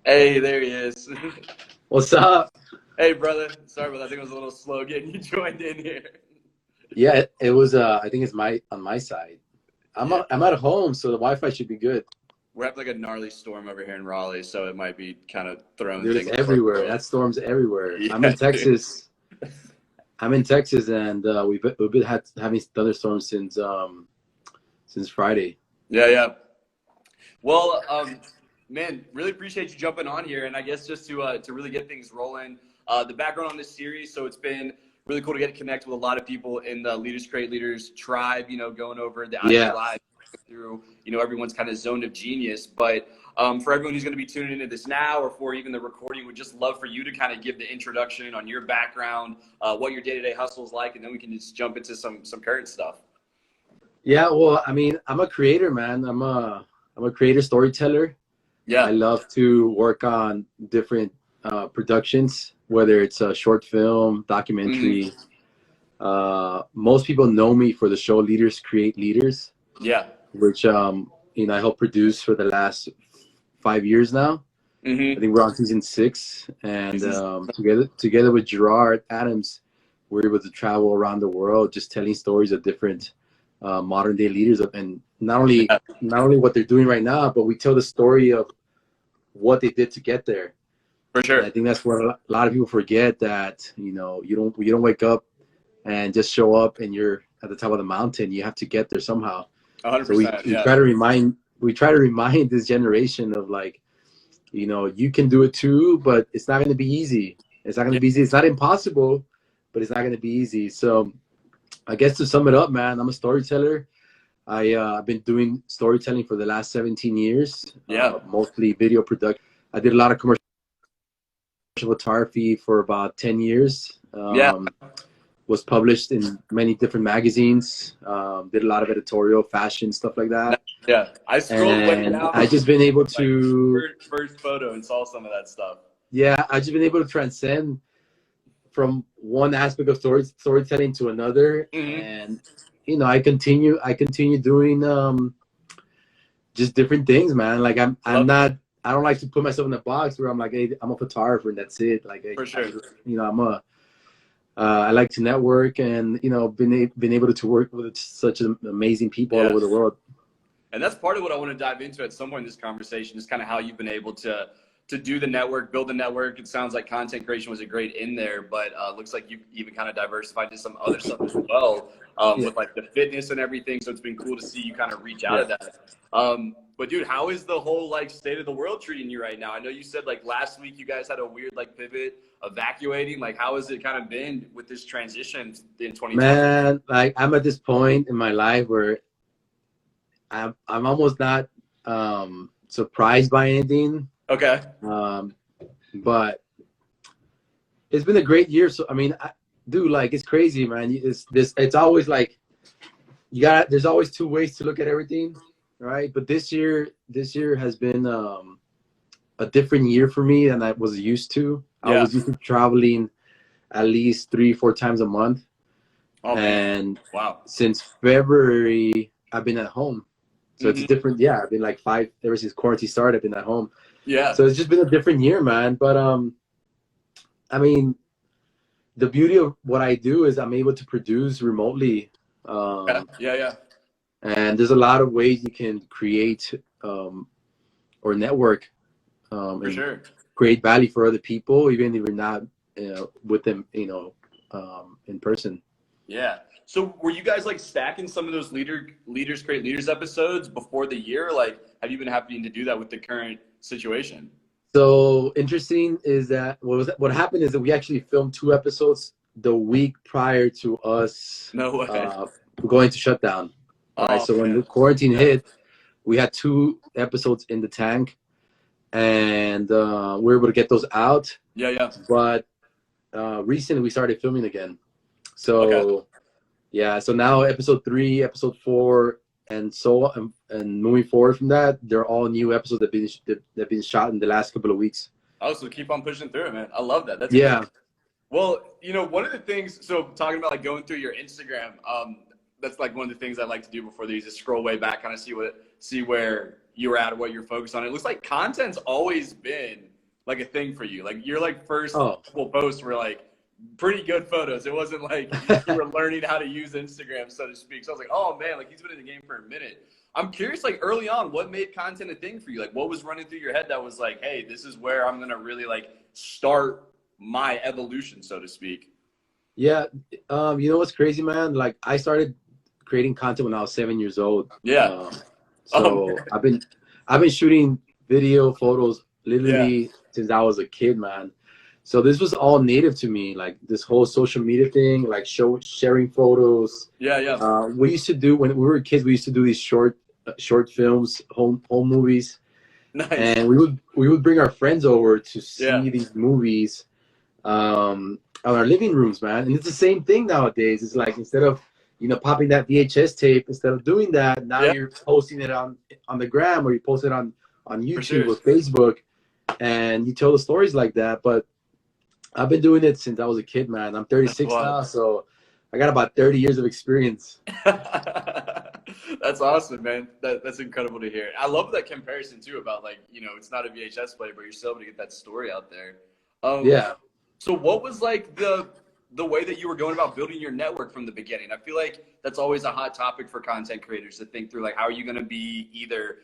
Hey, there he is. What's up? Hey, brother. Sorry about that. I think it was a little slow getting you joined in here. Yeah, it was. I think it's on my side. Yeah, I'm at home, so the Wi-Fi should be good. we're having like a gnarly storm over here in Raleigh, so it might be kind of throwing Dude, it's things for everywhere. you. That storm's everywhere. I'm Yeah, in dude. Texas. I'm in Texas, and we've been having thunderstorms since Friday. Yeah, yeah. Well, man, really appreciate you jumping on here, and I guess just to really get things rolling, the background on this series. So it's been really cool to get to connect with a lot of people in the Leaders Create Leaders tribe. Going over the IG Yeah, Live through everyone's kind of zone of genius. But for everyone who's going to be tuning into this now, or for even the recording, would just love for you to kind of give the introduction on your background, what your day-to-day hustle is like, and then we can just jump into some current stuff. yeah. Well, I mean, I'm a creator, man. I'm a creator storyteller. I Yeah. love to work on different productions, whether it's a short film, Hmm. documentary. Most people know me for the show Leaders Create Leaders, Yeah. which I helped produce for the last 5 years now. I Hmm. think we're on season 6, and This is together with Gerard Adams, we're able to travel around the world, just telling stories of different modern day leaders, and yeah, not only what they're doing right now, but we tell the story of what they did to get there. for And I sure. think that's what a lot of people forget, that you don't wake up and just show up and you're at the top of the mountain. You have to get there somehow. So 100%. we Yeah. try to remind this generation of, like, you can do it too, but it's not going to be easy. It's not going to Yeah. be easy. It's not impossible, but it's not going to be easy. So I guess to sum it up, man, I'm a storyteller. I've been doing storytelling for the last 17 years, Yeah. mostly video production. I did a lot of commercial photography for about 10 years. Yeah. Was published in many different magazines. Did a lot of editorial, fashion, stuff like No, that. yeah. I scrolled way And down I just been able like to, first photo and saw some of that stuff. yeah, I just been able to transcend from one aspect of storytelling to another. Hmm. And I continue doing just different things, man. Like I'm Love it. not. I don't like to put myself in a box where I'm like, hey, I'm a photographer and that's it. Like For sure. I'm a I like to network, and been able to work with such amazing people all Yeah. over the world. And that's part of what I want to dive into at some point in this conversation, is kind of how you've been able to do the network, build the network. It sounds like content creation was a great in there, but looks like you've even kind of diversified to some other stuff as well, Yeah, with like the fitness and everything. So it's been cool to see you kind of reach out yeah. of that. But dude, how is the whole like state of the world treating you right now? I know you said like last week you guys had a weird like pivot evacuating. Like how has it kind of been with this transition in 2020? Man, like I'm at this point in my life where I'm almost not surprised by anything. Okay. Um, but it's been a great year. So I mean, dude, like it's crazy, man. It's always like there's always two ways to look at everything, right? But this year has been a different year for me than I was used to. I Yeah. was used to traveling at least 3-4 times a month, Oh man. and Wow. since February I've been at home. So it's Hmm. different. Yeah, I've been like ever since quarantine started. I've been at home. Yeah. So it's just been a different year, man. But I mean, the beauty of what I do is I'm able to produce remotely, Yeah. um, Yeah. Yeah. and there's a lot of ways you can create or network, For and sure. create value for other people, even if you're not with them, in person. Yeah. So were you guys like stacking some of those leaders create leaders episodes before the year? Like, have you been having to do that with the current situation? So interesting is that what happened is that we actually filmed 2 episodes the week prior to us No way. going to shutdown. All right. Oh So when man. the quarantine Yeah. hit, we had 2 episodes in the tank, and we were able to get those out. Yeah. Yeah. But recently we started filming again. Okay. So yeah, so now episode 3, episode 4, and and moving forward from that, they're all new episodes that been shot in the last couple of weeks. Oh, so keep on pushing through it, man. I love that. That's great. Yeah, Well, one of the things, so talking about like going through your Instagram, that's like one of the things I like to do before these is scroll way back, kind of see where you were at or what you're focused on. It looks like content's always been like a thing for you. Like your like first Oh, couple posts were like pretty good photos. It wasn't like you were learning how to use Instagram, so to speak. So I was like, oh man, like he's been in the game for a minute. I'm curious, like early on, what made content a thing for you? Like what was running through your head that was like, hey, this is where I'm gonna really like start my evolution, so to speak. yeah. You know what's crazy, man? Like I started creating content when I was 7 years old. Yeah. So Okay. I've been shooting video, photos Yeah. literally since I was a kid, man. So this was all native to me, like this whole social media thing, like sharing photos. Yeah. Yeah. We used to do when we were kids. We used to do these short films, home movies, Nice. and we would bring our friends over to Yeah. see these movies on our living rooms, man. And it's the same thing nowadays. It's like instead of popping that VHS tape, instead of doing that, now Yeah. you're posting it on the gram, or you post it on For YouTube sure. or Facebook, and you tell the stories like that. But I've been doing it since I was a kid, man. I'm That's 36 wild. now, so I got about 30 years of experience. That's awesome, man. That's incredible to hear. I love that comparison too about like, it's not a VHS player, but you're still able to get that story out there. Yeah. So what was like the way that you were going about building your network from the beginning? I feel like that's always a hot topic for content creators to think through, like how are you going to be either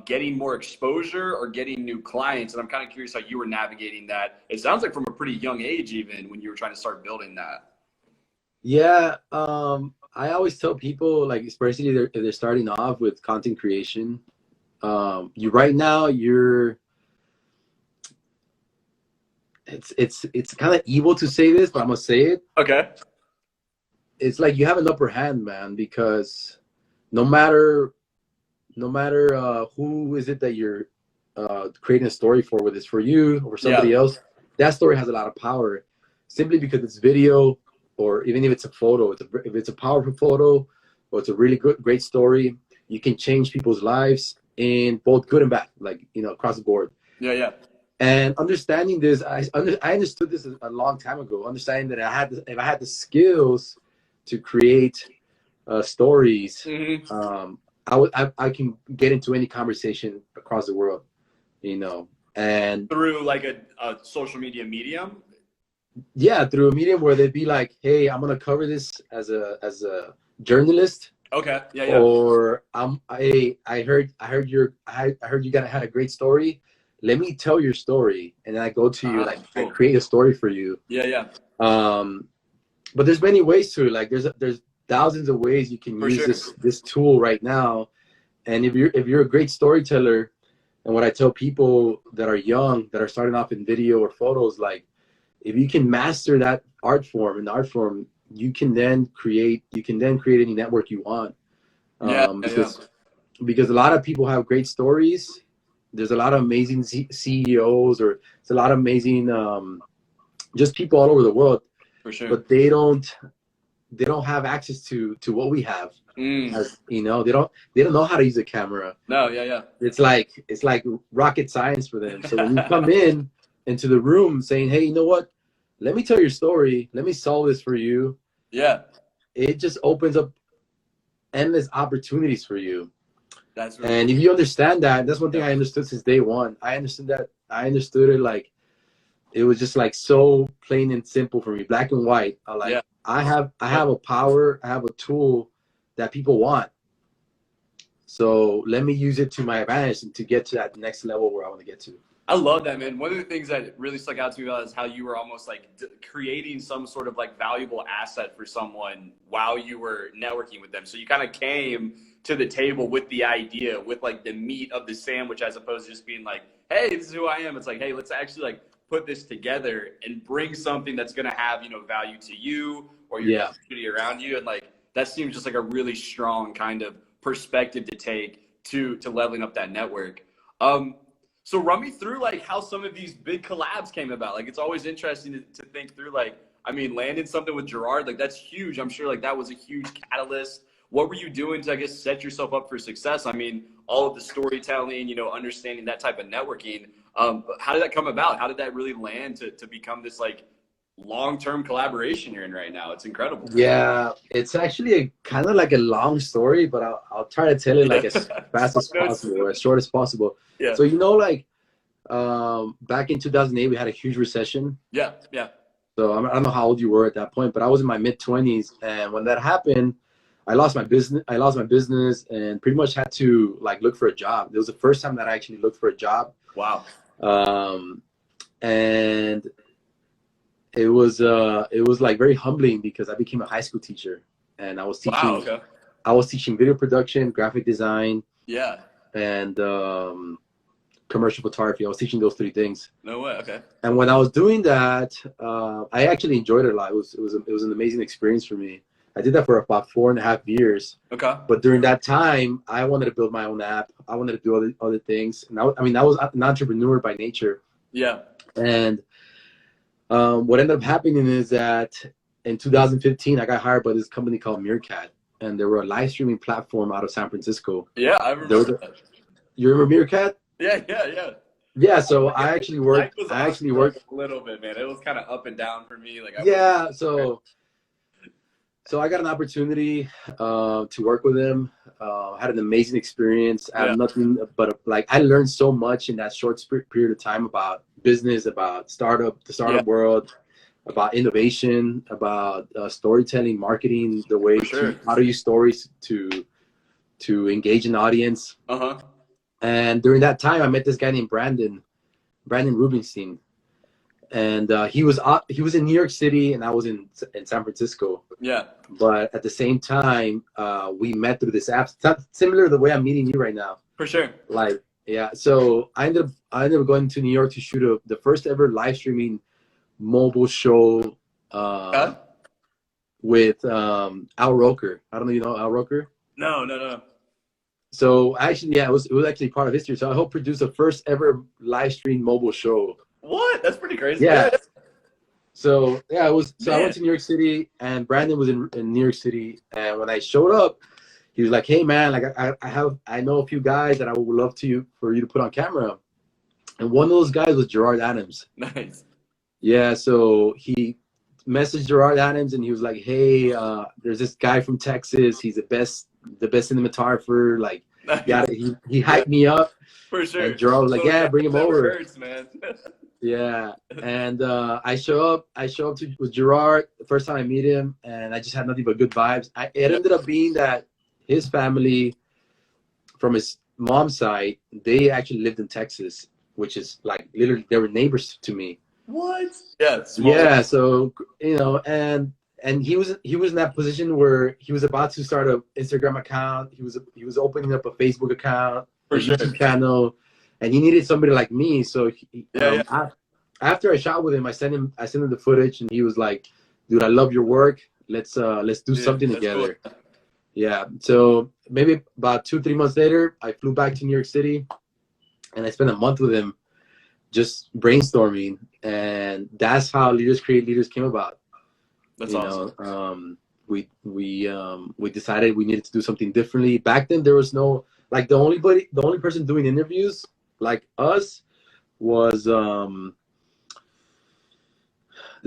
getting more exposure or getting new clients? And I'm kind of curious how you were navigating that. It sounds like from a pretty young age, even when you were trying to start building that. Yeah. I always tell people, like, especially if they're starting off with content creation, you right now it's kind of evil to say this, but I'm gonna say it. Okay. It's like you have an upper hand, man, because no matter who is it that you're creating a story for, whether it's for you or somebody Yeah, else, that story has a lot of power simply because it's video, or even if it's a photo. If it's a powerful photo, or it's a really great story, you can change people's lives in both good and bad, like across the board. yeah, yeah. And understanding this, I understood this a long time ago. Understanding that if I had the skills to create stories, Hmm. I can get into any conversation across the world, and Through like a social media medium. yeah, through a medium where they'd be like, "Hey, I'm gonna cover this as a journalist," Okay. Yeah, yeah. or I heard you had a great story. Let me tell your story, and then I go to you, like I Cool. create a story for you. Yeah, yeah. Um, but there's many ways to it. Like there's thousands of ways you can For use sure. this tool right now. And if you're a great storyteller, and what I tell people that are young, that are starting off in video or photos, like if you can master that art form, you can then create any network you want. Yeah, yeah, yeah. Because a lot of people have great stories. There's a lot of amazing CEOs, or it's a lot of amazing just people all over the world, For sure. but they don't have access to what we have. Mm. As they don't know how to use a camera. No, yeah, yeah. It's like rocket science for them. So when you come into the room saying, "Hey, you know what? Let me tell your story. Let me solve this for you," Yeah, it just opens up endless opportunities for you. that's really And cool. if you understand that, that's one thing Yeah. I understood since day one. I understood it like it was just like so plain and simple for me, black and white. Yeah. I have a power, I have a tool that people want. So let me use it to my advantage and to get to that next level where I want to get to. I love that, man. One of the things that really stuck out to me about is how you were almost like creating some sort of like valuable asset for someone while you were networking with them. So you kind of came to the table with the idea, with like the meat of the sandwich, as opposed to just being like, "Hey, this is who I am." It's like, "Hey, let's actually like put this together and bring something that's going to have, value to you or your Yeah. community around you." And like, that seems just like a really strong kind of perspective to take to leveling up that network. So run me through like how some of these big collabs came about. Like it's always interesting to think through, like, I mean, landing something with Gerard, like that's huge. I'm sure like that was a huge catalyst. What were you doing to, I guess, set yourself up for success? I mean, all of the storytelling, understanding that type of networking. But how did that come about? How did that really land to become this like long-term collaboration you're in right now? It's incredible. Yeah, it's actually a kind of like a long story, but I'll try to tell it Yeah. like as fast as Notes. possible, or as short as possible. Yeah. So like back in 2008, we had a huge recession. Yeah, yeah. So I don't know how old you were at that point, but I was in my mid-20s, and when that happened, I lost my business. And pretty much had to like look for a job. It was the first time that I actually looked for a job. Wow. And it was like very humbling because I became a high school teacher, and I was teaching. Wow. Okay. I was teaching video production, graphic design, Yeah. and commercial photography. I was teaching those three things. No way. Okay. And when I was doing that, I actually enjoyed it a lot. It was an amazing experience for me. I did that for about 4.5 years. Okay. But during that time, I wanted to build my own app. I wanted to do other things. And I was an entrepreneur by nature. Yeah. And what ended up happening is that in 2015, I got hired by this company called Meerkat, and they were a live streaming platform out of San Francisco. Yeah, I remember that. You remember Meerkat? Yeah, yeah, yeah. Yeah, so I actually worked. A little bit, man. It was kind of up and down for me. Like, so I got an opportunity to work with him. Had an amazing experience. I have nothing but like I learned so much in that short period of time about business, about the startup world, about innovation, about storytelling, marketing, the way how to use stories to engage an audience. And during that time, I met this guy named Brandon Rubenstein, and he was in New York City, and I was in San Francisco. Yeah. But at the same time, we met through this app. It's similar to the way I'm meeting you right now. For sure. Like, yeah. So I ended up going to New York to shoot the first ever live streaming mobile show with Al Roker. I don't know if you know Al Roker. No. So actually, yeah, it was actually part of history. So I helped produce the first ever live stream mobile show. What? That's pretty crazy. Yeah. So yeah, it was. So I went to New York City, and Brandon was in New York City. And when I showed up, he was like, "Hey man, like I know a few guys that I would love for you to put on camera." And one of those guys was Gerard Adams. Nice. Yeah. So he messaged Gerard Adams, and he was like, "Hey, there's this guy from Texas. He's the best cinematographer." Like, nice. He hyped me up. For sure. And Gerard was like, "Yeah, bring him over." Hurts, man. Yeah, and I show up with Gerard the first time I meet him, and I just had nothing but good vibes. It ended up being that his family, from his mom's side, they actually lived in Texas, which is like literally they were neighbors to me. What? Yeah. Yeah. So and he was in that position where he was about to start an Instagram account. He was opening up a Facebook account, a YouTube channel. And he needed somebody like me, so after I shot with him, I sent him the footage, and he was like, "Dude, I love your work. Let's do something together." Cool. Yeah. So maybe about 2-3 months later, I flew back to New York City, and I spent a month with him, just brainstorming, and that's how Leaders Create Leaders came about. That's awesome. We decided we needed to do something differently. Back then, there was no like the only person doing interviews like us was there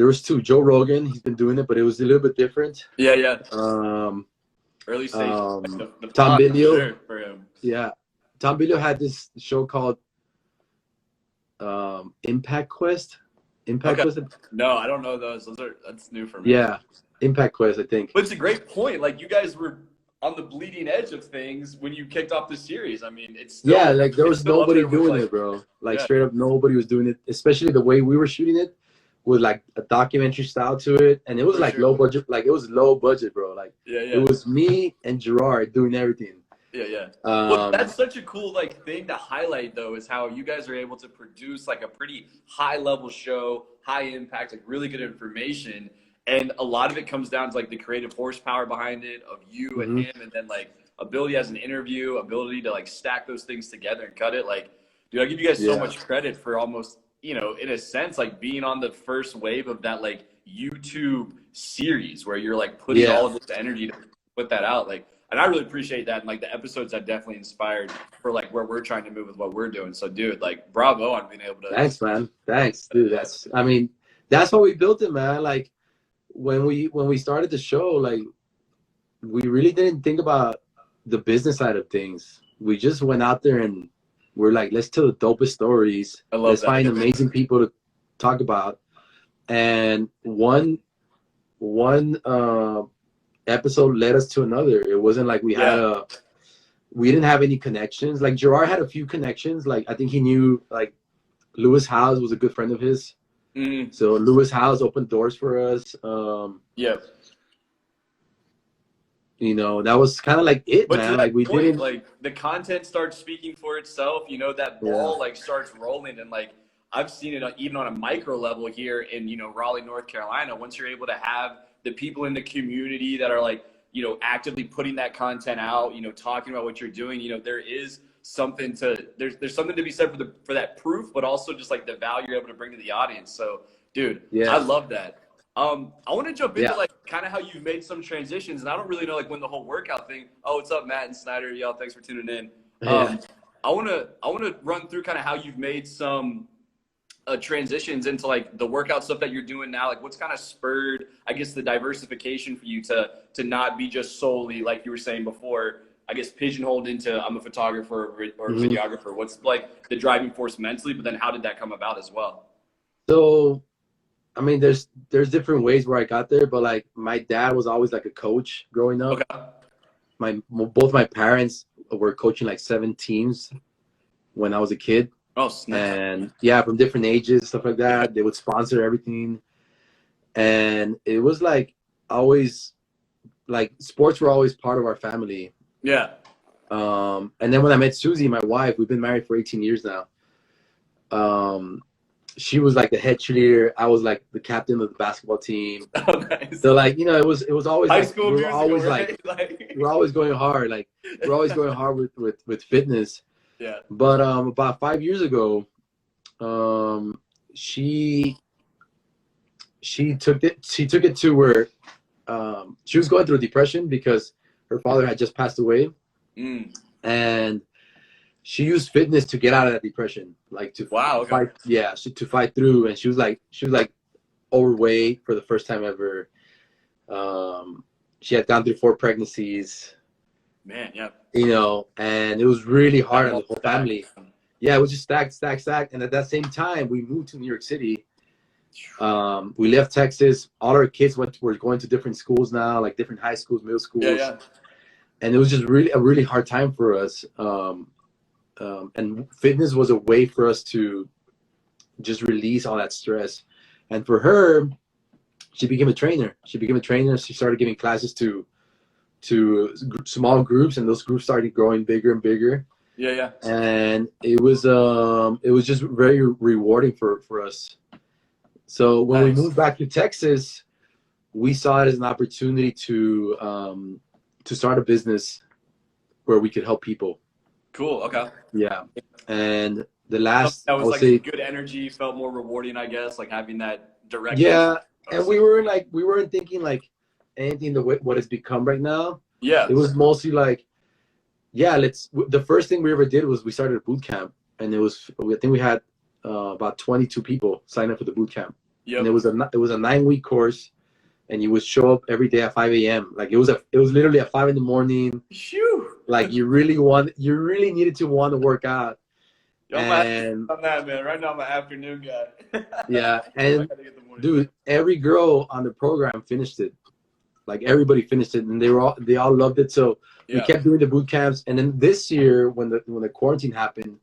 was two. Joe Rogan, he's been doing it, but it was a little bit different. Yeah. Early stage. Tom Billio. For him. Yeah, Tom Billio had this show called Impact Quest. Quest. No, I don't know those. That's new for me. Yeah, Impact Quest, I think. But it's a great point. Like, you guys were on the bleeding edge of things when you kicked off the series. I mean, it's still, like there was nobody doing it, bro. Like straight up, nobody was doing it. Especially the way we were shooting it, with like a documentary style to it, and it was low budget. Like it was low budget, bro. Like it was me and Gerard doing everything. Yeah. Well, that's such a cool thing to highlight, though, is how you guys are able to produce like a pretty high level show, high impact, like really good information. And a lot of it comes down to like the creative horsepower behind it of you and him, and then like ability as an interview, ability to like stack those things together and cut it. Like, dude, I give you guys so much credit for almost, in a sense, like being on the first wave of that like YouTube series where you're like putting all of this energy to put that out. Like, and I really appreciate that. And like the episodes have definitely inspired for like where we're trying to move with what we're doing. So, dude, like bravo on being able to. Thanks, man. Thanks, dude. That's how we built it, man. Like, when we started the show, like we really didn't think about the business side of things. We just went out there and we're like, let's tell the dopest stories. I love Let's that. find amazing people to talk about. And one episode led us to another. It wasn't like we didn't have any connections. Like Gerard had a few connections. Like I think he knew like Lewis Howes was a good friend of his. Mm-hmm. So Lewis Howes opened doors for us. You know, that was kind of like it, But man. to that Like we point, didn't. like the content starts speaking for itself. You know, that ball like starts rolling, and like I've seen it even on a micro level here in Raleigh, North Carolina. Once you're able to have the people in the community that are like actively putting that content out, talking about what you're doing, there is something there's something to be said for that proof, but also just like the value you're able to bring to the audience. So, dude, I love that. I want to jump into like kind of how you've made some transitions, and I don't really know like when the whole workout thing. Oh, what's up, Matt and Snyder? Y'all, thanks for tuning in. I want to run through kind of how you've made some transitions into like the workout stuff that you're doing now. Like, what's kind of spurred, I guess, the diversification for you to not be just solely, like you were saying before, I guess, pigeonholed into I'm a photographer or videographer. What's like the driving force mentally? But then how did that come about as well? So, I mean, there's different ways where I got there, but like my dad was always like a coach growing up. Okay. Both my parents were coaching like 7 teams when I was a kid. Oh, snap. And yeah, from different ages, stuff like that. They would sponsor everything. And it was like always, like sports were always part of our family. Yeah. And then when I met Susie, my wife, we've been married for 18 years now. She was like the head cheerleader. I was like the captain of the basketball team. Oh, nice. So like, it was always high like, school musical, always right? we're always going hard. Like we're always going hard with fitness. Yeah. But about 5 years ago, she took it to where she was going through a depression because her father had just passed away. And she used fitness to get out of that depression, like to fight. Yeah, to fight through. And she was like overweight for the first time ever. She had gone through 4 pregnancies. Man, yeah. And it was really hard on the whole family. Yeah, it was just stacked. And at that same time, we moved to New York City. We left Texas. All our kids were going to different schools now, like different high schools, middle schools. Yeah. And it was just really a really hard time for us. And fitness was a way for us to just release all that stress. And for her, she became a trainer. She started giving classes to small groups, and those groups started growing bigger and bigger. Yeah. And it was just very rewarding for us. So when we moved back to Texas, we saw it as an opportunity to start a business where we could help people. Cool. Okay. Yeah. And the last, that was like good energy, felt more rewarding, I guess, like having that direction. Yeah. And we weren't thinking like anything what it's become right now. Yeah. It was mostly like, the first thing we ever did was we started a boot camp, and I think we had about 22 people sign up for the boot camp. Yep. And it was a 9-week course, and you would show up every day at 5 a.m. Like it was literally at 5 a.m. Phew. Like you really needed to want to work out. Yo, I'm that, man. Right now I'm an afternoon guy. Yeah, and dude, every girl on the program finished it. Like everybody finished it, and they all loved it. So we kept doing the boot camps, and then this year when the quarantine happened,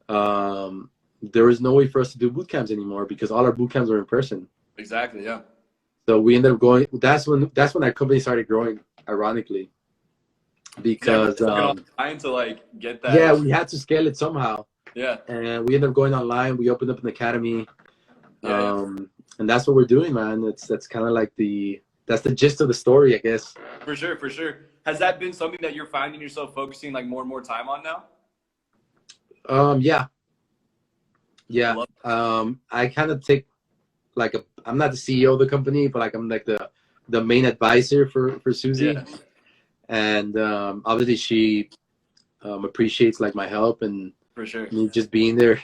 there was no way for us to do boot camps anymore because all our boot camps were in person. Exactly. Yeah. So we ended up going. That's when our company started growing. Ironically, because trying to like get that. Yeah, we had to scale it somehow. Yeah. And we ended up going online. We opened up an academy. And that's what we're doing, man. That's kind of like that's the gist of the story, I guess. For sure. Has that been something that you're finding yourself focusing like more and more time on now? Yeah. I kind of take like I'm not the CEO of the company, but like I'm like the main advisor for Susie. Yeah. And obviously she appreciates like my help and for sure me just being there.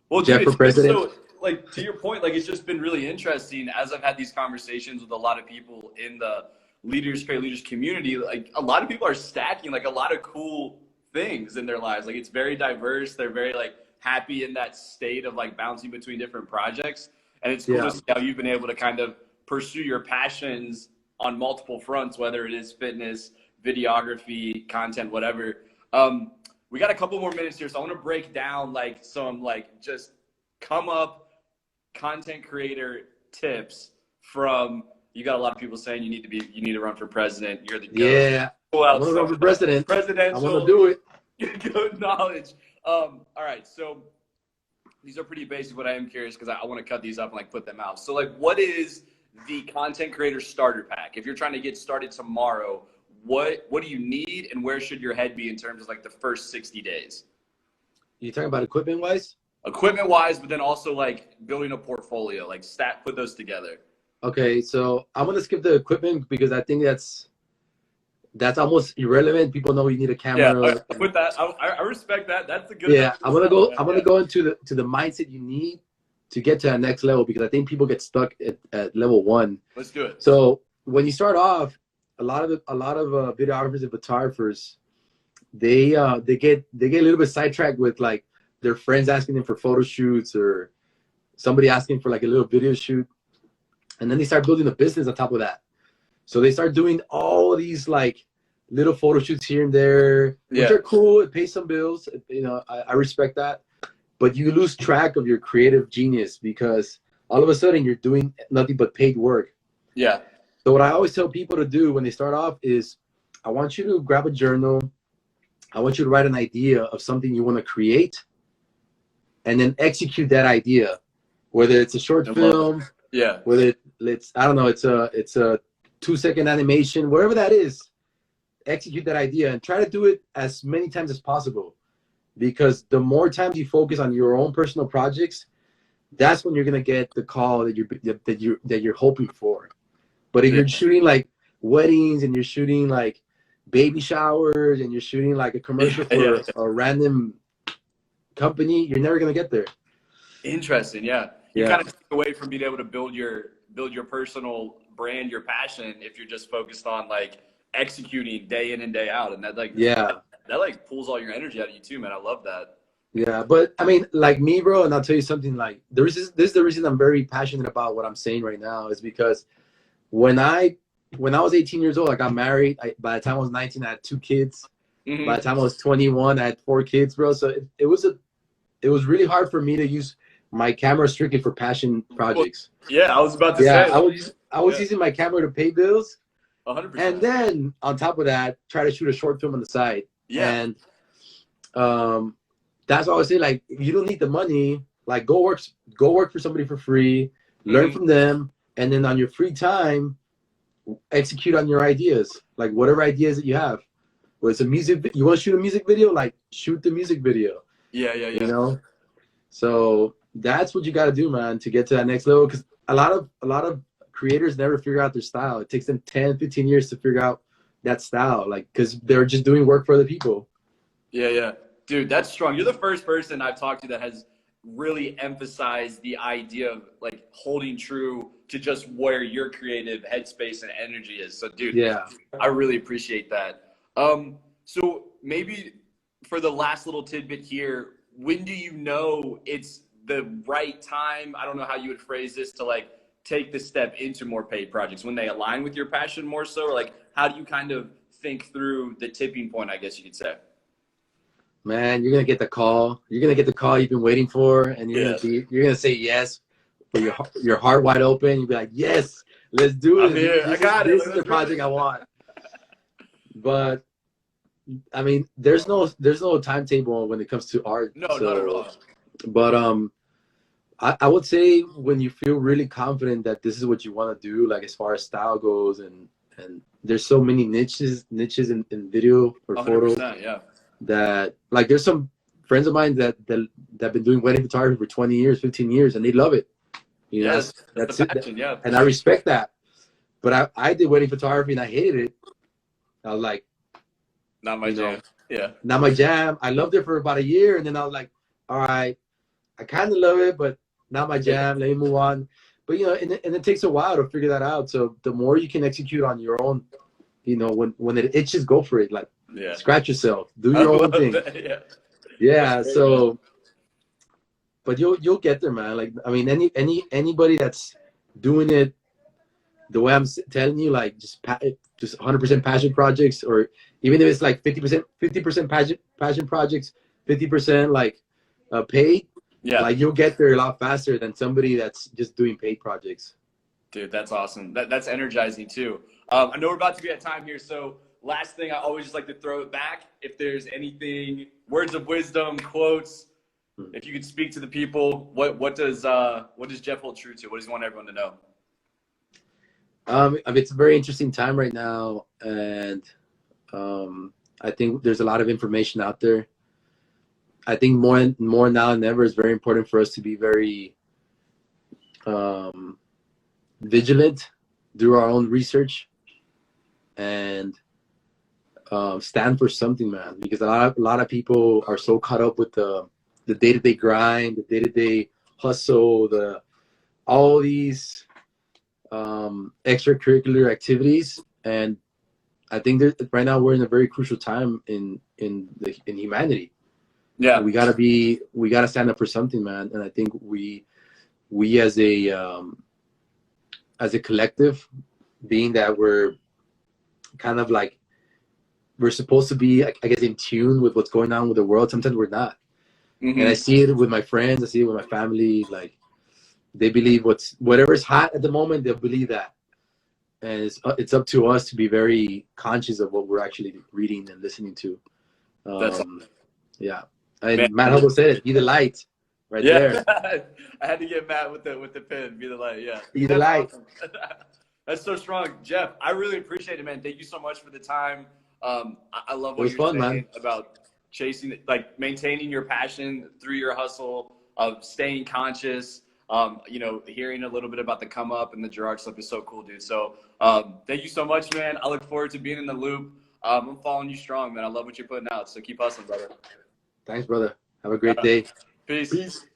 Well, Jeff for president. So, like to your point, like it's just been really interesting as I've had these conversations with a lot of people in the Create Leaders community. Like a lot of people are stacking like a lot of cool things in their lives. Like it's very diverse. They're very like happy in that state of like bouncing between different projects. And it's cool to see how you've been able to kind of pursue your passions on multiple fronts, whether it is fitness, videography, content, whatever. We got a couple more minutes here, so I want to break down like some like just come up content creator tips from. You got a lot of people saying you need to run for president. You're the GOAT. Yeah, I want to run for president. Presidential. I want to do it. Good knowledge. All right, so these are pretty basic, but I am curious because I want to cut these up and like put them out. So like, what is the content creator starter pack? If you're trying to get started tomorrow, what do you need, and where should your head be in terms of like the first 60 days? You talking about equipment wise? Equipment wise, but then also like building a portfolio, like put those together. Okay, so I'm gonna skip the equipment because I think that's almost irrelevant. People know you need a camera. Yeah, with that, I respect that. That's a good. Yeah, I'm gonna go into the mindset you need to get to that next level, because I think people get stuck at level 1. Let's do it. So when you start off, a lot of videographers and photographers, they get a little bit sidetracked with like their friends asking them for photo shoots or somebody asking for like a little video shoot, and then they start building a business on top of that. So they start doing all these like little photo shoots here and there, which are cool. It pays some bills. You know, I respect that. But you lose track of your creative genius because all of a sudden you're doing nothing but paid work. Yeah. So what I always tell people to do when they start off is, I want you to grab a journal. I want you to write an idea of something you want to create, and then execute that idea, whether it's a short film, whether it's I don't know, it's a 2-second animation, wherever that is. Execute that idea and try to do it as many times as possible, because the more times you focus on your own personal projects, that's when you're gonna get the call that you're hoping for. But if you're shooting like weddings and you're shooting like baby showers and you're shooting like a commercial for a random company, you're never gonna get there. Interesting. Yeah. You kind of take away from being able to build your personal brand, your passion, if you're just focused on like executing day in and day out, and that like that like pulls all your energy out of you too, man. I love that. Yeah, but I mean, like me, bro, and I'll tell you something. Like, this is the reason I'm very passionate about what I'm saying right now, is because when I was 18 years old, I got married. By the time I was 19, I had 2 kids. Mm-hmm. By the time I was 21, I had 4 kids, bro. So it was really hard for me to use my camera strictly for passion projects. Yeah, I was about to say. I was using my camera to pay bills. 100%. And then on top of that, try to shoot a short film on the side. Yeah. And that's why I would say, like, if you don't need the money, like go work for somebody for free, learn from them, and then on your free time, execute on your ideas, like whatever ideas that you have. Whether it's a music, you want to shoot a music video, like shoot the music video. Yeah. You know, so that's what you got to do, man, to get to that next level. Because a lot of creators never figure out their style. It takes them 10, 15 years to figure out that style, like, because they're just doing work for other people. Yeah. Dude, that's strong. You're the first person I've talked to that has really emphasized the idea of like holding true to just where your creative headspace and energy is. So dude, I really appreciate that. So maybe for the last little tidbit here, when do you know it's the right time? I don't know how you would phrase this, to like take the step into more paid projects, when they align with your passion more so, or like how do you kind of think through the tipping point, I guess you could say? Man, you're gonna get the call. You're gonna get the call you've been waiting for, and you're gonna say yes with your heart wide open. You'll be like, yes, let's do it. I got it. This is the project I want. But I mean, there's no timetable when it comes to art. No, not at all. But I would say when you feel really confident that this is what you want to do, like as far as style goes, and there's so many niches in video or photo. That, like, there's some friends of mine that have been doing wedding photography for 20 years, 15 years, and they love it. You know, that's it. Passion, and I respect that. But I did wedding photography and I hated it. I was like, not my jam. Not my jam. I loved it for about a year, and then I was like, all right, I kind of love it, but not my jam. Let me move on. But you know, and it takes a while to figure that out. So the more you can execute on your own, you know, when it itches, go for it. Like, Yeah. Scratch yourself. Do your own thing. Yeah. Yeah. So, but you'll get there, man. Like, I mean, anybody that's doing it the way I'm telling you, like just 100% passion projects, or even if it's like 50% passion projects, 50% like paid, Yeah. like you'll get there a lot faster than somebody that's just doing paid projects. Dude, that's awesome. That's energizing too. I know we're about to be at time here, so last thing, I always just like to throw it back. If there's anything, words of wisdom, quotes, if you could speak to the people, what does Jeff hold true to? What does he want everyone to know? I mean, it's a very interesting time right now, and I think there's a lot of information out there. I think more now than ever, it's very important for us to be very vigilant, do our own research, and stand for something, man. Because a lot of people are so caught up with the day-to-day grind, the day-to-day hustle, all these extracurricular activities, and I think right now we're in a very crucial time in humanity. Yeah, we gotta stand up for something, man. And I think we as a collective, being that we're kind of like, we're supposed to be, I guess, in tune with what's going on with the world. Sometimes we're not. And I see it with my friends, I see it with my family. Like, they believe whatever's hot at the moment, they'll believe that. And it's up to us to be very conscious of what we're actually reading and listening to. Yeah. And man. Matt Hubble said it, be the light right there. I had to get Matt with the pin, be the light. Yeah. Be the light. Awesome. That's so strong. Jeff, I really appreciate it, man. Thank you so much for the time. I love what you're saying about chasing, like maintaining your passion through your hustle, of staying conscious. Hearing a little bit about the come up and the Gerard stuff is so cool, dude. So thank you so much, man. I look forward to being in the loop. I'm following you strong, man. I love what you're putting out. So keep hustling, brother. Thanks, brother. Have a great day. Peace.